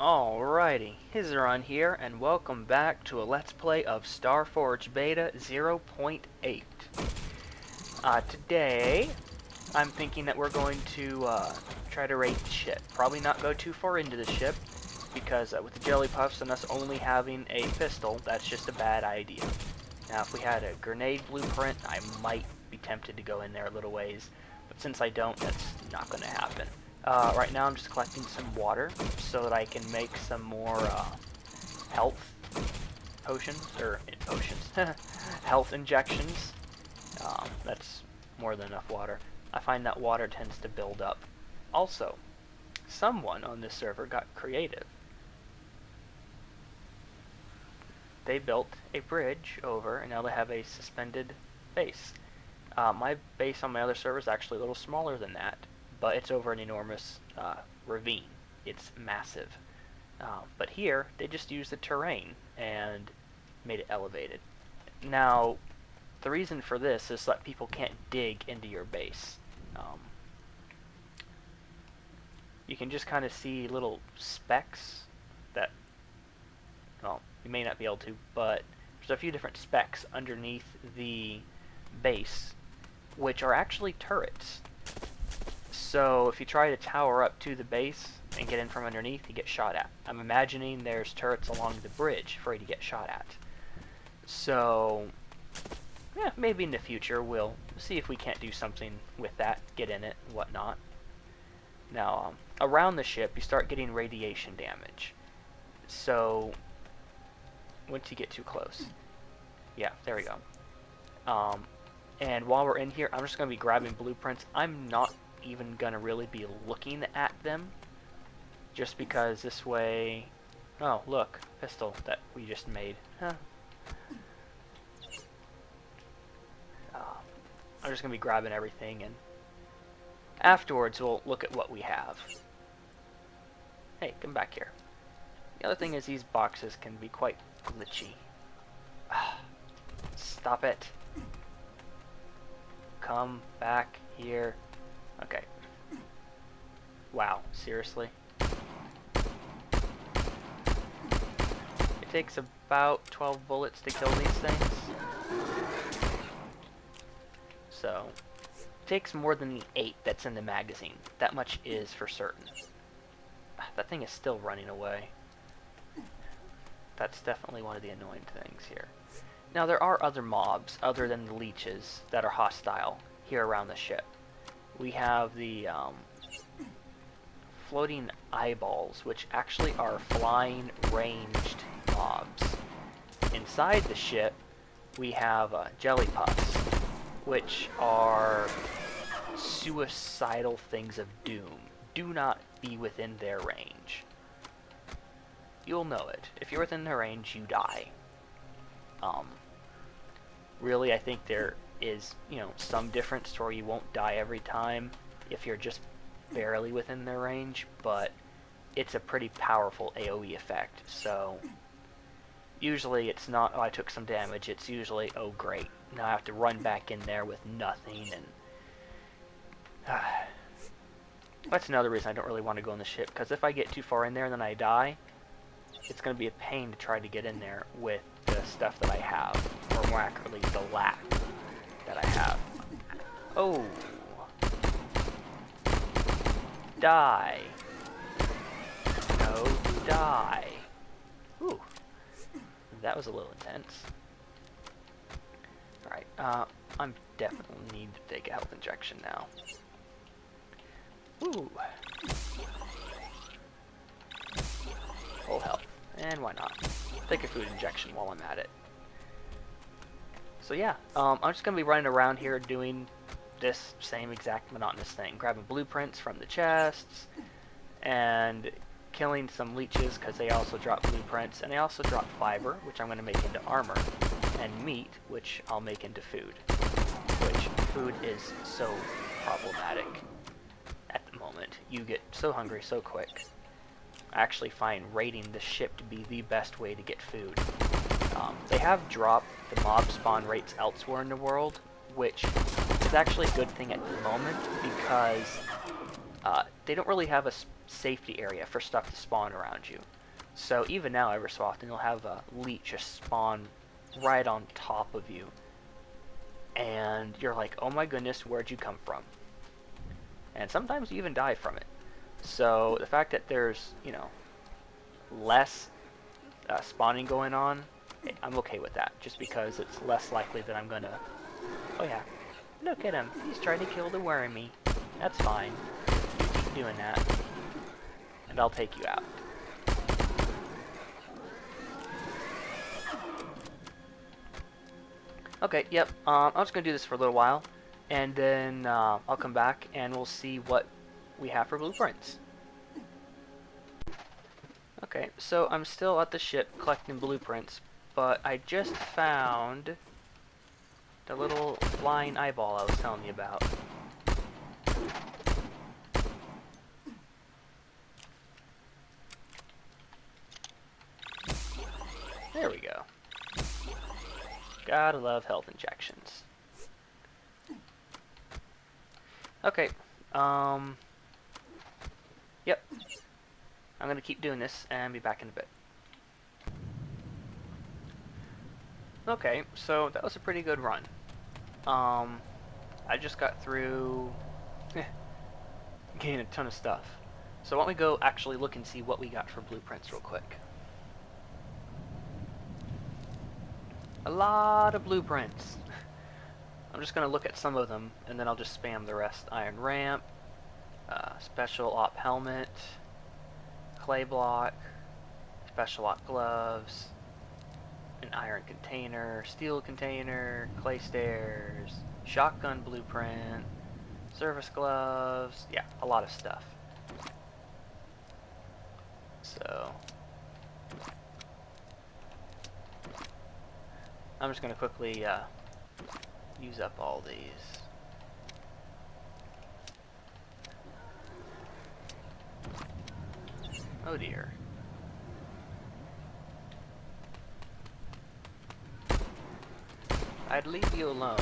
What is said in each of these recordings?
Alrighty, Hizaron here, and welcome back to a Let's Play of StarForge Beta 0.8. Today, I'm thinking that we're going to try to raid the ship. Probably not go too far into the ship, because with the jelly puffs and us only having a pistol, that's just a bad idea. Now, if we had a grenade blueprint, I might be tempted to go in there a little ways, but since I don't, that's not going to happen. Right now I'm just collecting some water so that I can make some more health potions, health injections. That's more than enough water. I find that water tends to build up. Also, someone on this server got creative. They built a bridge over, and now they have a suspended base. My base on my other server is actually a little smaller than that, but it's over an enormous ravine. It's massive. But here, they just used the terrain and made it elevated. Now, the reason for this is so that people can't dig into your base. You can just kind of see little specks that, well, you may not be able to, but there's a few different specks underneath the base, which are actually turrets. So if you try to tower up to the base and get in from underneath, you get shot at. I'm imagining there's turrets along the bridge for you to get shot at. So, yeah, maybe in the future we'll see if we can't do something with that, get in it and whatnot. Now, around the ship, you start getting radiation damage. So, once you get too close. Yeah, there we go. And while we're in here, I'm just going to be grabbing blueprints. I'm not even gonna really be looking at them, just because this way. Oh, look, pistol that we just made. Huh. I'm just gonna be grabbing everything, and afterwards we'll look at what we have. Hey, come back here. The other thing is these boxes can be quite glitchy. Stop it. Come back here. Okay. Wow, seriously? It takes about 12 bullets to kill these things. So, it takes more than the 8 that's in the magazine. That much is for certain. That thing is still running away. That's definitely one of the annoying things here. Now, there are other mobs, other than the leeches, that are hostile here around the ship. We have the floating eyeballs, which actually are flying ranged mobs. Inside the ship, we have jelly puffs, which are suicidal things of doom. Do not be within their range. You'll know it. If you're within their range, you die. Really, I think there is, some difference to where you won't die every time if you're just barely within their range, but it's a pretty powerful AoE effect. So usually it's not, oh, I took some damage. It's usually, oh great, now I have to run back in there with nothing, and that's another reason I don't really want to go on the ship, because if I get too far in there and then I die, it's going to be a pain to try to get in there with the stuff that I have, or more accurately, the lack that I have. Oh. Die. No, die. Ooh. That was a little intense. Alright, I'm definitely need to take a health injection now. Ooh. Full health. And why not? Take a food injection while I'm at it. So yeah, I'm just going to be running around here doing this same exact monotonous thing. Grabbing blueprints from the chests, and killing some leeches because they also drop blueprints, and they also drop fiber, which I'm going to make into armor, and meat, which I'll make into food. Which food is so problematic at the moment. You get so hungry so quick. I actually find raiding the ship to be the best way to get food. They have dropped the mob spawn rates elsewhere in the world, which is actually a good thing at the moment, because they don't really have a safety area for stuff to spawn around you. So even now, every so often, you'll have a leech just spawn right on top of you. And you're like, oh my goodness, where'd you come from? And sometimes you even die from it. So the fact that there's, you know, less spawning going on, I'm okay with that. Just because it's less likely that I'm gonna... Oh yeah, look at him. He's trying to kill the wormy. That's fine. You keep doing that. And I'll take you out. Okay, yep. I'm just going to do this for a little while. And then I'll come back and we'll see what we have for blueprints. Okay, so I'm still at the ship collecting blueprints. But I just found the little flying eyeball I was telling you about. There we go. Gotta love health injections. Okay, yep. I'm gonna keep doing this and be back in a bit. Okay, so that was a pretty good run. I just got through getting a ton of stuff. So why don't we go actually look and see what we got for blueprints real quick. A lot of blueprints. I'm just going to look at some of them, and then I'll just spam the rest. Iron ramp, special op helmet, clay block, special op gloves, an iron container, steel container, clay stairs, shotgun blueprint, service gloves, yeah, a lot of stuff. So I'm just going to quickly use up all these. Oh dear. I'd leave you alone,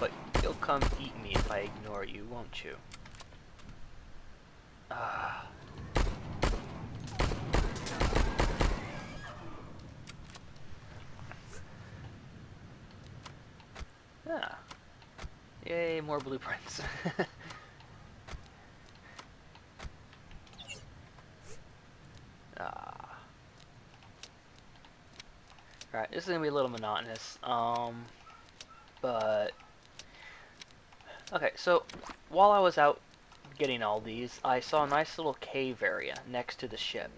but you'll come eat me if I ignore you, won't you? Ah. Ah. Yay, more blueprints. Ah. Alright, this is gonna be a little monotonous. But okay, so while I was out getting all these, I saw a nice little cave area next to the ship.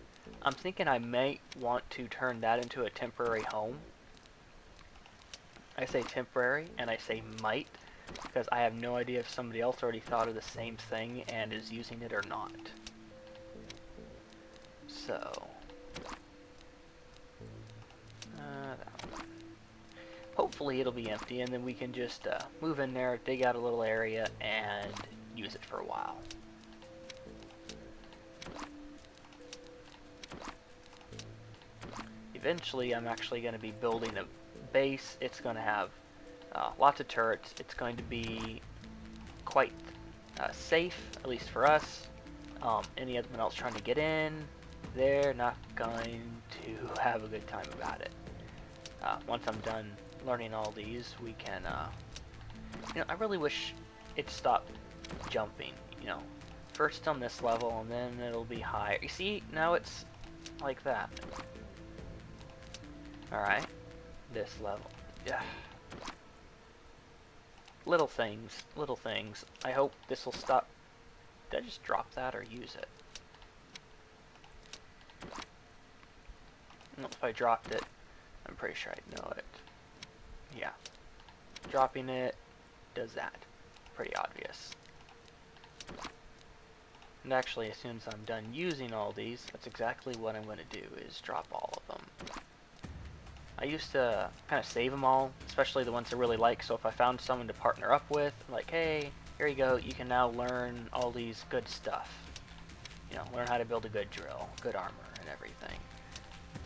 I'm thinking I might want to turn that into a temporary home. I say temporary, and I say might, because I have no idea if somebody else already thought of the same thing and is using it or not. So, that one. Hopefully it'll be empty, and then we can just move in there, dig out a little area, and use it for a while. Eventually, I'm actually going to be building a base. It's going to have lots of turrets. It's going to be quite safe, at least for us. Anyone else trying to get in, they're not going to have a good time about it. Once I'm done learning all these, we can, you know, I really wish it stopped jumping, you know, first on this level, and then it'll be higher. You see, now it's like that. Alright, this level. Yeah. Little things, little things. I hope this will stop. Did I just drop that or use it? No, if I dropped it, I'm pretty sure I'd know it. Yeah. Dropping it does that. Pretty obvious. And actually, as soon as I'm done using all these, that's exactly what I'm going to do, is drop all of them. I used to kind of save them all, especially the ones I really like, so if I found someone to partner up with, like, hey, here you go, you can now learn all these good stuff. You know, learn how to build a good drill, good armor, and everything.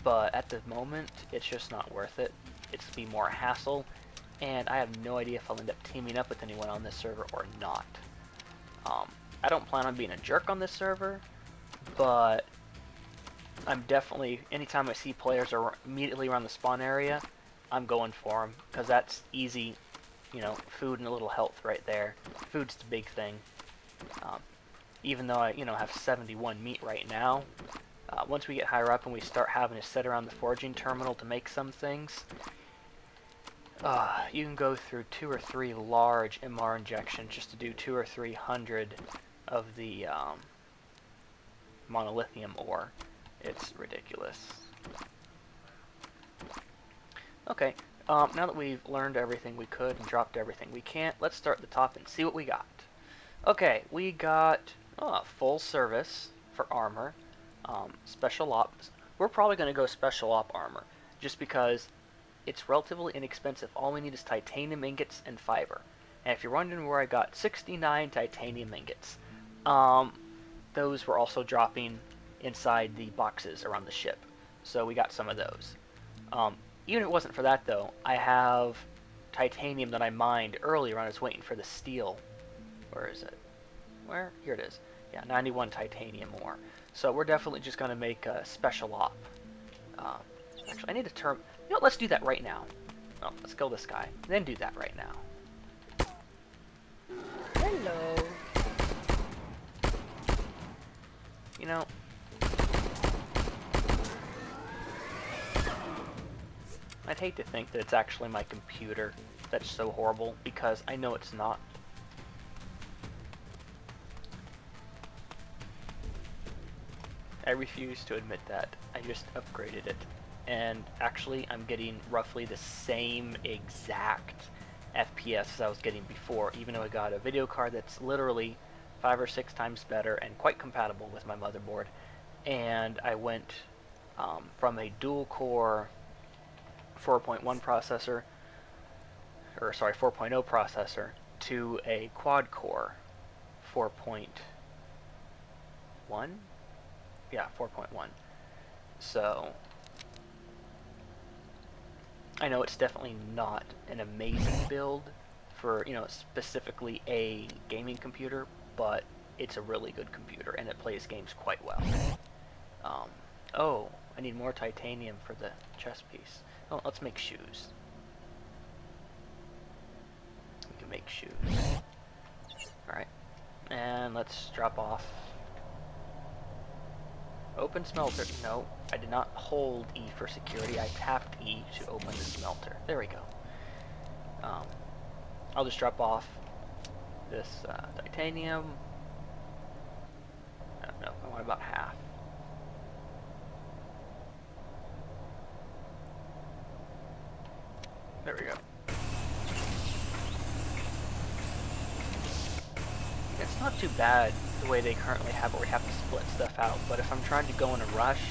But at the moment, it's just not worth it. It's to be more hassle, and I have no idea if I'll end up teaming up with anyone on this server or not. I don't plan on being a jerk on this server, but I'm definitely, anytime I see players are immediately around the spawn area, I'm going for them, because that's easy, you know, food and a little health right there. Food's the big thing. Um, even though I, you know, have 71 meat right now, once we get higher up and we start having to sit around the forging terminal to make some things, you can go through 2 or 3 large MR injections just to do 200 or 300 of the monolithium ore. It's ridiculous. Okay, now that we've learned everything we could and dropped everything we can't, let's start at the top and see what we got. Okay, we got full service for armor, special ops. We're probably going to go special op armor, just because it's relatively inexpensive. All we need is titanium ingots and fiber. And if you're wondering where I got 69 titanium ingots, those were also dropping inside the boxes around the ship. So we got some of those. Even if it wasn't for that, though, I have titanium that I mined earlier when I was waiting for the steel. Where is it? Where? Here it is. Yeah, 91 titanium ore. So we're definitely just going to make a special op. Actually, I need to turn... You know what, let's do that right now. Oh, let's kill this guy. Then do that right now. Hello. You know... I'd hate to think that it's actually my computer that's so horrible, because I know it's not. I refuse to admit that. I just upgraded it. And actually, I'm getting roughly the same exact FPS as I was getting before, even though I got a video card that's literally 5 or 6 times better and quite compatible with my motherboard. And I went from a dual-core 4.1 processor, or sorry, 4.0 processor, to a quad-core 4.1? Yeah, 4.1. So, I know it's definitely not an amazing build for, you know, specifically a gaming computer, but it's a really good computer, and it plays games quite well. Oh, I need more titanium for the chest piece. Oh, let's make shoes. We can make shoes. Alright. And let's drop off. Open smelter. No, I did not hold E for security. I tapped E to open the smelter. There we go. I'll just drop off this titanium. No, I want about half. There we go. It's not too bad the way they currently have it, where we have to split stuff out, but if I'm trying to go in a rush,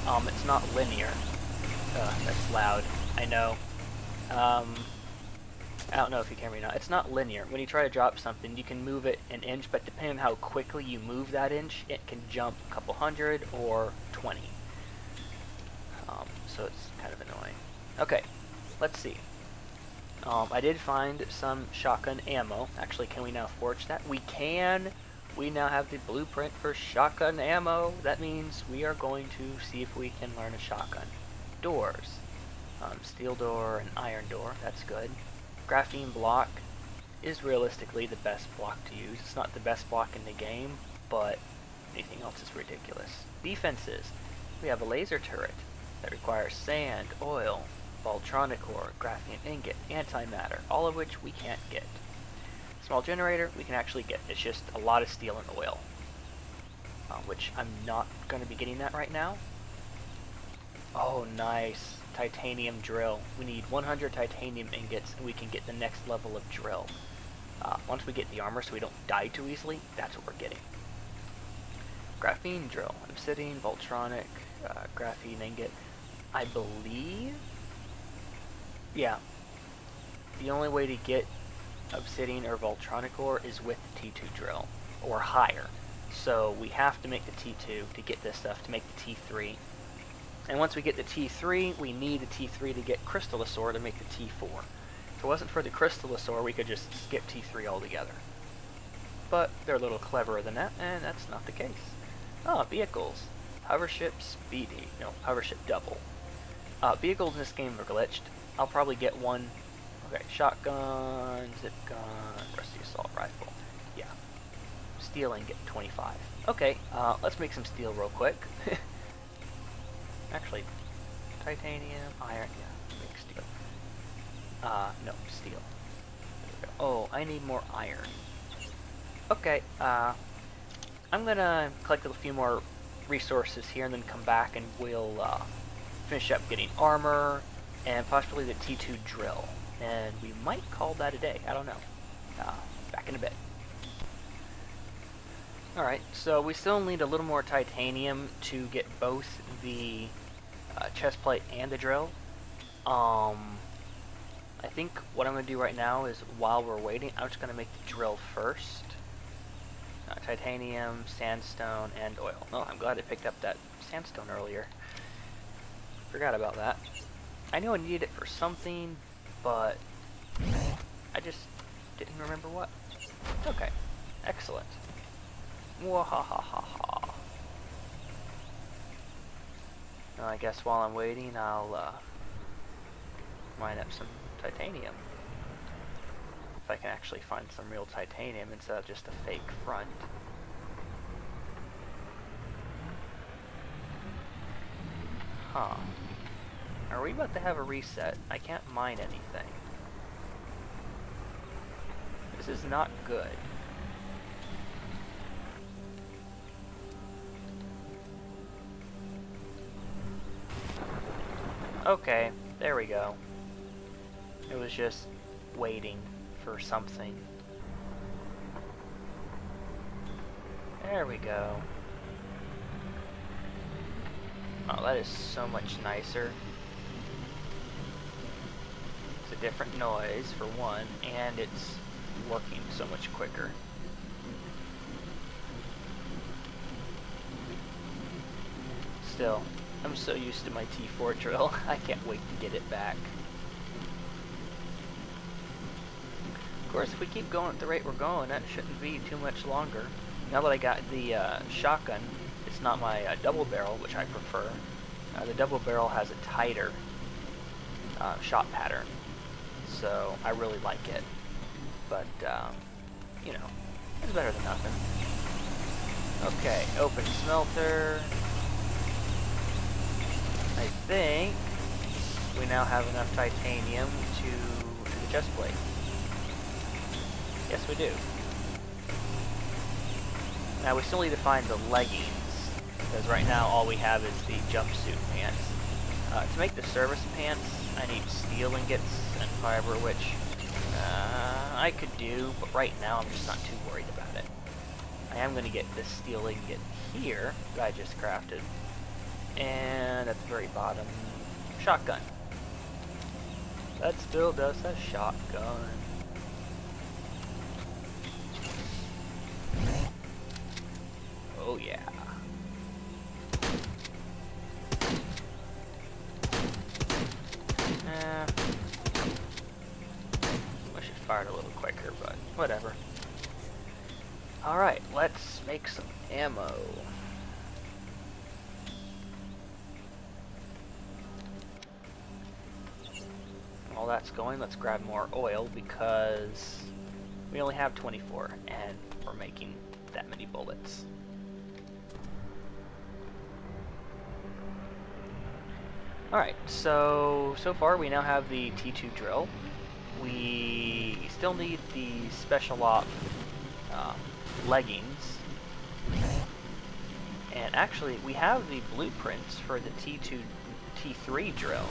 it's not linear. That's loud, I know. I don't know if you can hear me now. It's not linear. When you try to drop something, you can move it an inch, but depending on how quickly you move that inch, it can jump a couple hundred or 20. So it's kind of annoying. Okay, let's see. I did find some shotgun ammo. Actually, can we now forge that? We can! We now have the blueprint for shotgun ammo. That means we are going to see if we can learn a shotgun. Doors. Steel door and iron door. That's good. Graphene block is realistically the best block to use. It's not the best block in the game, but anything else is ridiculous. Defenses. We have a laser turret that requires sand, oil, Voltronic ore, graphene ingot, antimatter, all of which we can't get. Small generator we can actually get. It's just a lot of steel and oil, which I'm not going to be getting that right now. Oh, nice. Titanium drill. We need 100 titanium ingots, and we can get the next level of drill. Once we get the armor so we don't die too easily, that's what we're getting. Graphene drill. Obsidian, Voltronic, graphene ingot. I believe... Yeah. The only way to get obsidian or Voltronic ore is with the T2 drill, or higher. So we have to make the T2 to get this stuff, to make the T3. And once we get the T3, we need the T3 to get Crystallis ore to make the T4. If it wasn't for the Crystallis ore, we could just skip T3 altogether. But they're a little cleverer than that, and that's not the case. Oh, vehicles. Hover ship speedy. No, hover ship double. Vehicles in this game are glitched. I'll probably get one. Okay, shotgun, zip gun, rusty assault rifle. Yeah. Steel and get 25. Okay, let's make some steel real quick. Actually, titanium, iron, yeah, make steel. No, steel. Oh, I need more iron. Okay, I'm gonna collect a few more resources here and then come back and we'll finish up getting armor and possibly the T2 drill. And we might call that a day, I don't know. Back in a bit. Alright, so we still need a little more titanium to get both the chest plate and the drill. I think what I'm going to do right now is, while we're waiting, I'm just going to make the drill first. Titanium, sandstone, and oil. Oh, I'm glad I picked up that sandstone earlier. Forgot about that. I knew I needed it for something, but I just didn't remember what. Okay, excellent. Wahahaha. Now I guess while I'm waiting, I'll mine up some titanium. If I can actually find some real titanium instead of just a fake front. Huh. Are we about to have a reset? I can't mine anything. This is not good. Okay, there we go. It was just waiting for something. There we go. Oh, that is so much nicer. It's a different noise, for one, and it's working so much quicker. Still, I'm so used to my T4 drill, I can't wait to get it back. Of course, if we keep going at the rate we're going, that shouldn't be too much longer. Now that I got the shotgun, it's not my double barrel, which I prefer. The double barrel has a tighter shot pattern, so I really like it. But, you know, it's better than nothing. Okay, open smelter. I think we now have enough titanium to do the chest plate. Yes, we do. Now we still need to find the leggings, because right now all we have is the jumpsuit pants. To make the service pants, I need steel ingots and fiber, which I could do, but right now I'm just not too worried about it. I am going to get this steel ingot here that I just crafted. And at the very bottom, shotgun. That still does a shotgun. Oh yeah. Wish it fired a little quicker, but whatever. Alright, let's make some ammo. While that's going, let's grab more oil because we only have 24 and we're making that many bullets. Alright, so far we now have the T2 drill. We still need the special op leggings. And actually, we have the blueprints for the T2, T3 drill.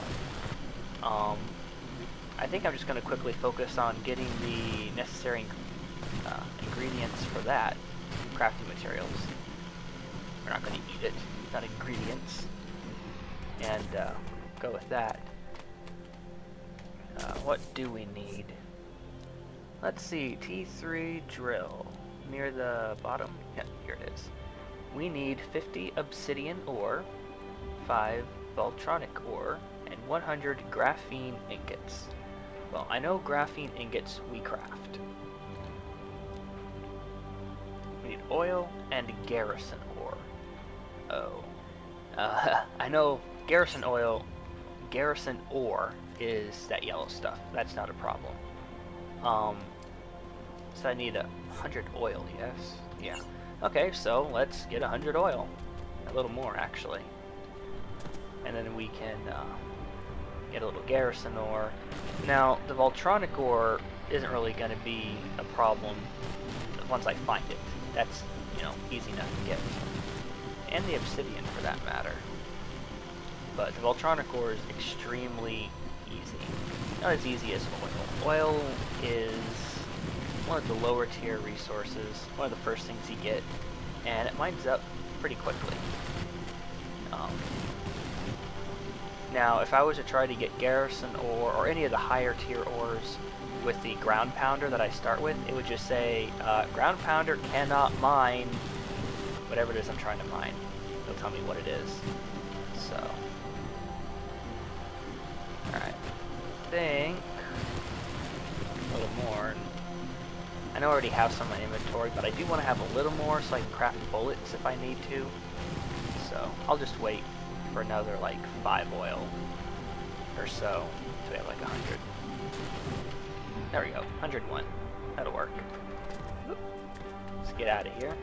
I think I'm just going to quickly focus on getting the necessary ingredients for that. Crafting materials. We're not going to eat it, it's not ingredients. And go with that. What do we need? Let's see, T3 drill. Near the bottom? Yeah, here it is. We need 50 obsidian ore, 5 Voltronic ore, and 100 graphene ingots. Well, I know graphene ingots we craft. We need oil and garrison ore. Uh-oh. I know garrison ore is that yellow stuff. That's not a problem. So I need 100 oil, yes? Yeah. Okay, so let's get 100 oil. A little more, actually. And then we can get a little garrison ore. Now, the Voltronic ore isn't really going to be a problem once I find it. That's, you know, easy enough to get. And the obsidian, for that matter. But the Voltronic ore is extremely easy. Not as easy as oil. Oil is one of the lower tier resources, one of the first things you get, and it mines up pretty quickly. Now, if I was to try to get garrison ore or any of the higher tier ores with the ground pounder that I start with, it would just say, ground pounder cannot mine whatever it is I'm trying to mine. It'll tell me what it is. So, alright. I think a little more. I know I already have some in my inventory, but I do want to have a little more so I can craft bullets if I need to. So, I'll just wait for another, like, 5 oil or so until we have, like, 100. There we go, 101. That'll work. Oop. Let's get out of here.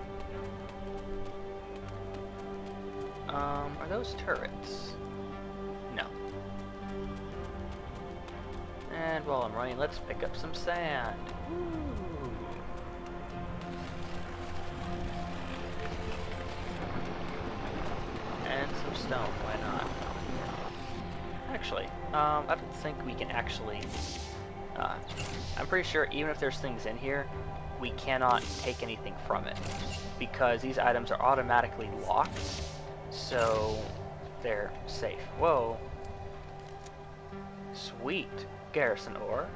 Are those turrets? No. And while I'm running, let's pick up some sand. Woo. And some stone, why not? Actually, I don't think we can actually... I'm pretty sure even if there's things in here, we cannot take anything from it. Because these items are automatically locked, so they're safe. Whoa. Sweet. Garrison ore,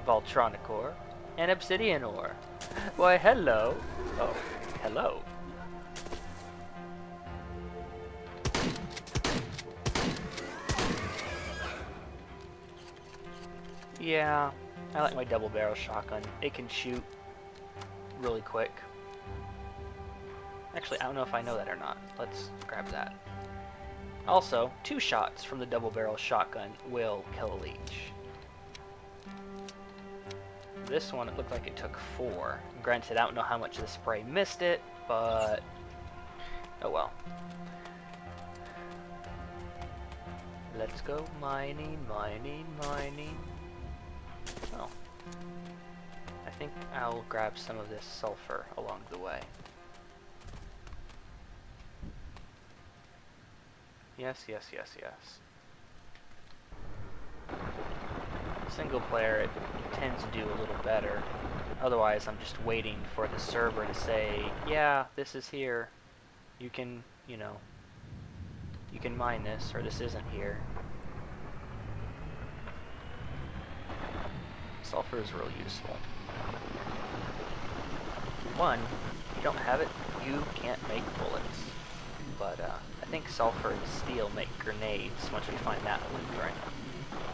Voltronic ore, and obsidian ore. Why, hello. Oh, hello. Yeah, I like my double barrel shotgun. It can shoot really quick. Actually, I don't know if I know that or not. Let's grab that. Also, 2 shots from the double barrel shotgun will kill a leech. This one, it looked like it took 4. Granted, I don't know how much of the spray missed it, but... oh well. Let's go mining, mining, mining. Oh. I think I'll grab some of this sulfur along the way. Yes, yes, yes, yes. Single player, it tends to do a little better. Otherwise, I'm just waiting for the server to say, yeah, this is here. You can, you know, you can mine this, or this isn't here. Sulfur is really useful. One, if you don't have it, you can't make bullets. But I think sulfur and steel make grenades once we find that blueprint.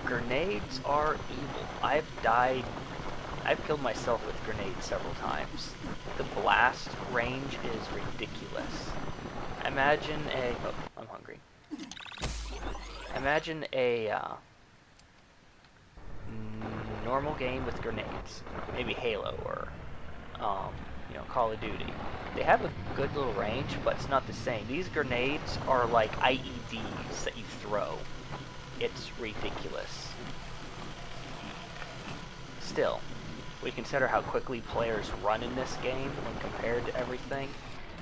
Grenades are evil. I've killed myself with grenades several times. The blast range is ridiculous. Imagine a... oh, I'm hungry. Imagine a normal game with grenades. Maybe Halo or, you know, Call of Duty. They have a good little range, but it's not the same. These grenades are like IEDs that you throw. It's ridiculous. Still, we consider how quickly players run in this game when compared to everything.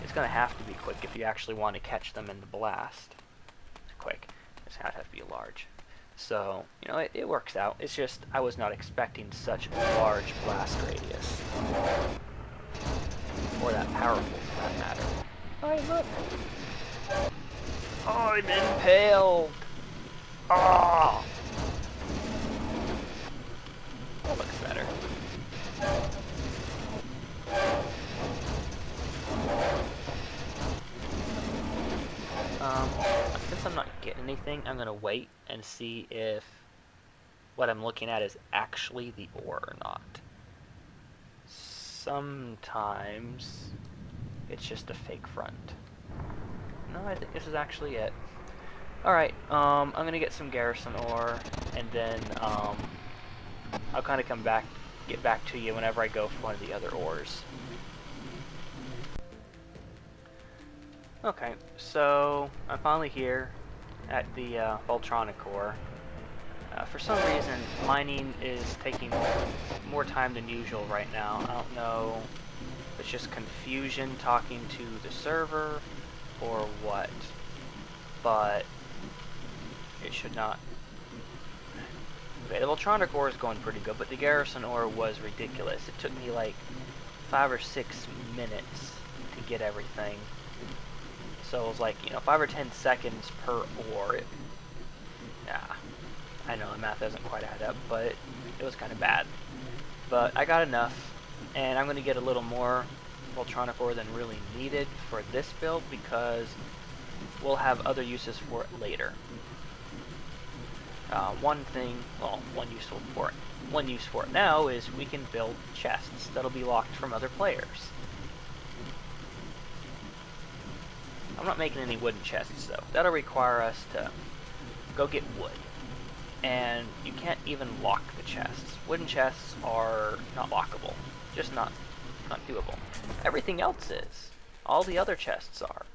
It's going to have to be quick if you actually want to catch them in the blast. Quick. This hat has to be large. So, you know, it works out. It's just, I was not expecting such a large blast radius. Or that powerful, for that matter. Oh, look! Oh, I'm impaled! Ah! That looks better. Since I'm not getting anything, I'm gonna wait and see if what I'm looking at is actually the ore or not. Sometimes it's just a fake front. No, I think this is actually it. Alright, I'm gonna get some garrison ore, and then, I'll kind of get back to you whenever I go for one of the other ores. Okay, so I'm finally here at the Voltronic ore. For some reason, mining is taking more time than usual right now. I don't know if it's just confusion talking to the server or what, but it should not. Okay, the Voltronic ore is going pretty good, but the garrison ore was ridiculous. It took me like 5 or 6 minutes to get everything. So it was like, 5 or 10 seconds per ore. Yeah, I know the math doesn't quite add up, but it was kind of bad. But I got enough, and I'm going to get a little more Voltronic ore than really needed for this build because we'll have other uses for it later. One use for it now is we can build chests that'll be locked from other players. I'm not making any wooden chests though. That'll require us to go get wood. And you can't even lock the chests. Wooden chests are not lockable. Just not doable. Everything else is. All the other chests are.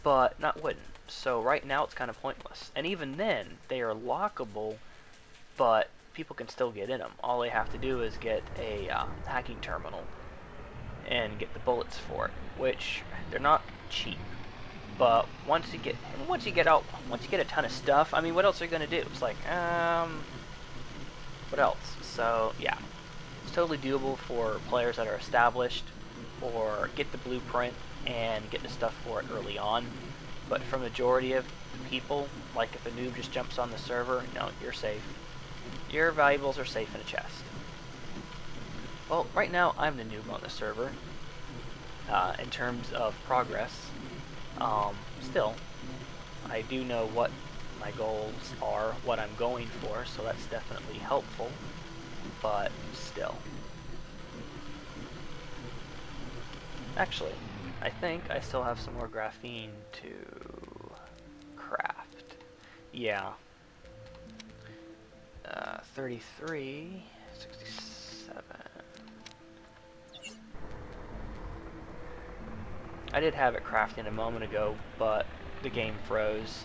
But not wooden. So right now it's kind of pointless. And even then, they are lockable, but people can still get in them. All they have to do is get a hacking terminal and get the bullets for it, which they're not cheap. But once you get a ton of stuff, I mean, what else are you gonna do? It's like, what else? So yeah, it's totally doable for players that are established or get the blueprint and get the stuff for it early on. But for majority of people, like if a noob just jumps on the server, no, you're safe. Your valuables are safe in a chest. Well, right now I'm the noob on the server in terms of progress. Still, I do know what my goals are, what I'm going for, so that's definitely helpful, but still. Actually, I think I still have some more graphene to craft. Yeah. 33, 67. I did have it crafting a moment ago, but the game froze,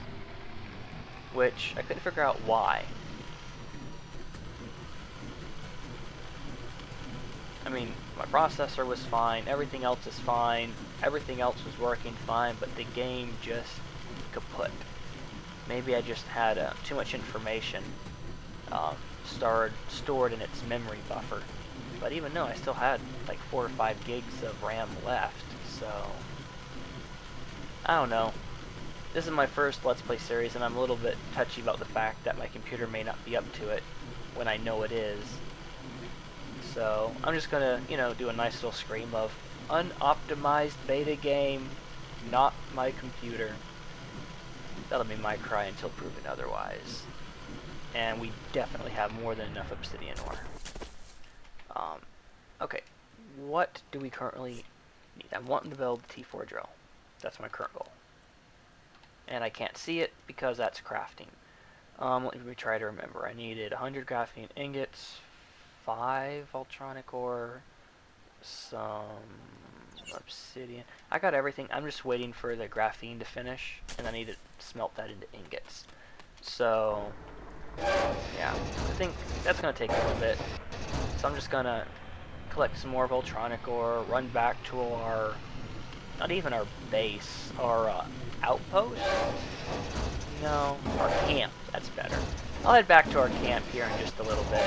which I couldn't figure out why. I mean, my processor was fine, everything else is fine, everything else was working fine, but the game just kaput. Maybe I just had too much information stored in its memory buffer. But even though I still had like 4 or 5 gigs of RAM left, so I don't know. This is my first Let's Play series, and I'm a little bit touchy about the fact that my computer may not be up to it when I know it is. So I'm just gonna, do a nice little scream of unoptimized beta game, not my computer. That'll be my cry until proven otherwise. And we definitely have more than enough obsidian ore. Okay, what do we currently need? I'm wanting to build the T4 drill. That's my current goal. And I can't see it because that's crafting. Let me try to remember. I needed 100 graphene ingots, 5 Voltronic ore, some obsidian. I got everything. I'm just waiting for the graphene to finish, and I need to smelt that into ingots. So, yeah, I think that's going to take a little bit. So I'm just going to collect some more Voltronic ore, run back to our, not even our base, our outpost? No, our camp, that's better. I'll head back to our camp here in just a little bit.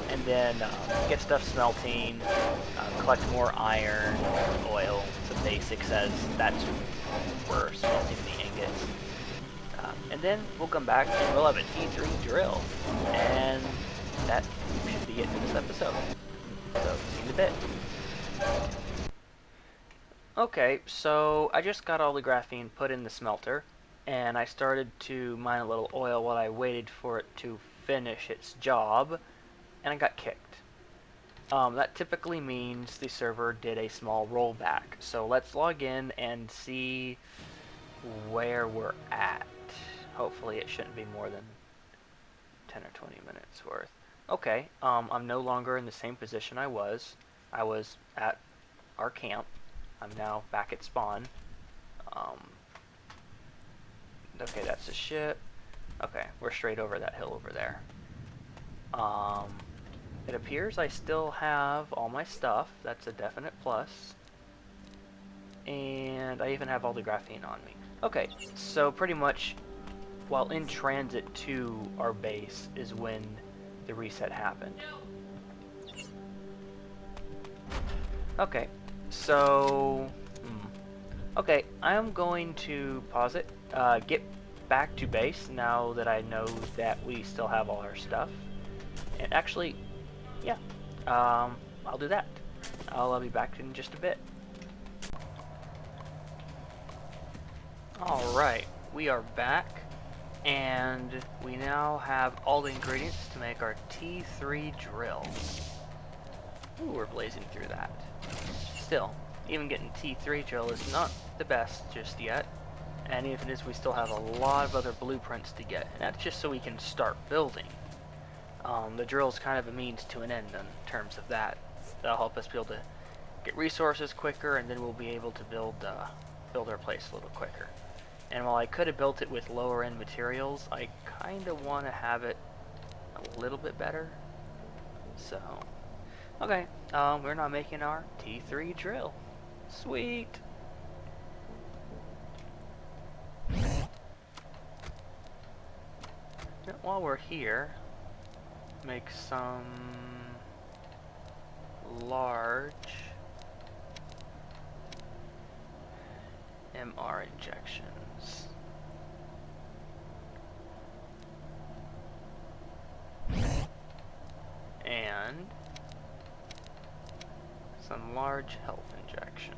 And then get stuff smelting, collect more iron, oil, some basics as that's where we're smelting the ingots. And then we'll come back and we'll have a T3 drill. And that should be it for this episode. So, see you in a bit. Okay, so I just got all the graphene put in the smelter, and I started to mine a little oil while I waited for it to finish its job, and I got kicked. That typically means the server did a small rollback. So let's log in and see where we're at. Hopefully it shouldn't be more than 10 or 20 minutes worth. Okay, I'm no longer in the same position I was. I was at our camp. I'm now back at spawn. Okay, that's the ship. Okay, we're straight over that hill over there. It appears I still have all my stuff. That's a definite plus. And I even have all the graphene on me. Okay, so pretty much while in transit to our base is when the reset happened. Okay, so... Okay, I'm going to pause it, get back to base now that I know that we still have all our stuff. And actually, yeah, I'll do that. I'll be back in just a bit. Alright, we are back, and we now have all the ingredients to make our T3 drill. Ooh, we're blazing through that. Still, even getting T3 drill is not the best just yet, and even as we still have a lot of other blueprints to get, and that's just so we can start building. The drill is kind of a means to an end in terms of that. That'll help us be able to get resources quicker, and then we'll be able to build our place a little quicker. And while I could have built it with lower end materials, I kind of want to have it a little bit better. So, okay, we're now making our T3 drill. Sweet. While we're here, make some large MR injections. And some large health injections.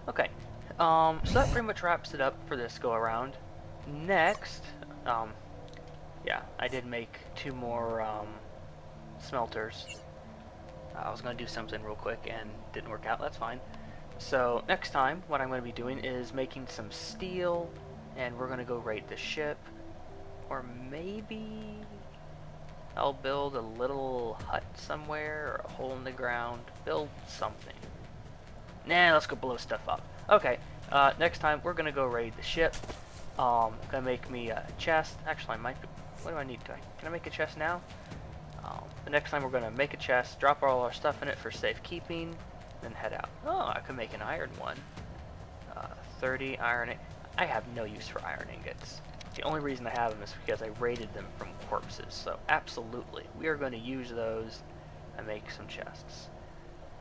Okay, so that pretty much wraps it up for this go around. Next, yeah, I did make 2 more smelters. I was going to do something real quick and didn't work out, that's fine. So next time, what I'm going to be doing is making some steel, and we're going to go raid the ship. Or maybe I'll build a little hut somewhere, or a hole in the ground, build something. Nah, let's go blow stuff up. Okay, next time we're gonna go raid the ship. Gonna make me a chest. Actually, I might. What do I need? Can I make a chest now? The next time we're gonna make a chest, drop all our stuff in it for safekeeping, then head out. Oh, I could make an iron one. 30 iron. I have no use for iron ingots. The only reason I have them is because I raided them from corpses. So absolutely, we are going to use those and make some chests.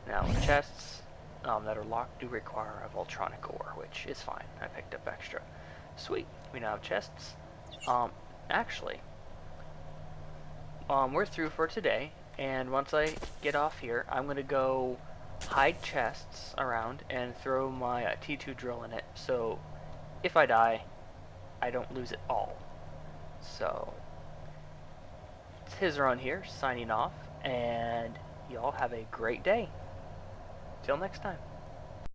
Now, chests that are locked do require a Voltronic ore, which is fine. I picked up extra. Sweet. We now have chests. Actually, we're through for today, and once I get off here, I'm going to go hide chests around and throw my T2 drill in it, so if I die, I don't lose it all. So, it's Hizron here, signing off, and y'all have a great day. Till next time.